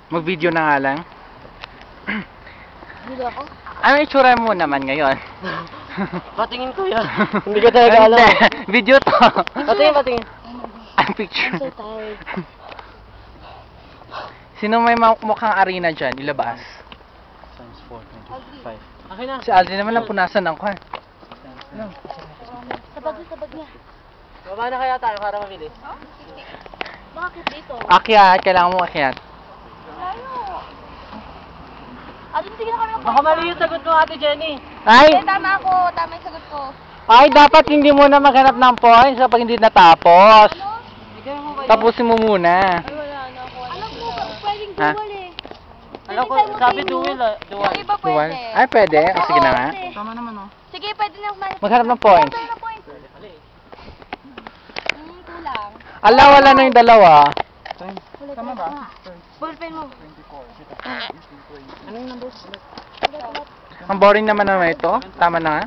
Mag-video na nga lang. Video ako? Ano itsura mo naman ngayon? Patingin ko yan. Hindi ka talaga alam. Video to. Patingin. Ang picture. I'm so tired. Sino may mukhang arena dyan? Ilabas. Times 4, 25. Okay na. Si Aldrin naman lang punasan ng kwan. Sabag niya. Baba na kaya tayo para mabilis. Bakit dito? Akyat, kailangan mo akyat. Layo. Ate, sige na kami ng Baka mali yung sagot mo, Ate Jenny. Ay! Tama ako. Tama yung sagot ko. Ay, dapat hindi mo na maghanap ng points kapag hindi natapos. Ikaw mo ba yun? Tapusin mo muna. Ay, wala na ako. Alam mo, pwedeng Ha? dual eh. Alam ko, sabi dual ah. Yung iba Dual? pwede. Ay, pwede. O, sige na nga. Tama naman oh. Sige, pwede na. Maghanap ng points. Pwede na points. Kulang. Ala, wala na yung dalawa. Tama ba? Ballpen mo. Ano yung numbers? Ang boring naman naman ito. Tama na nga.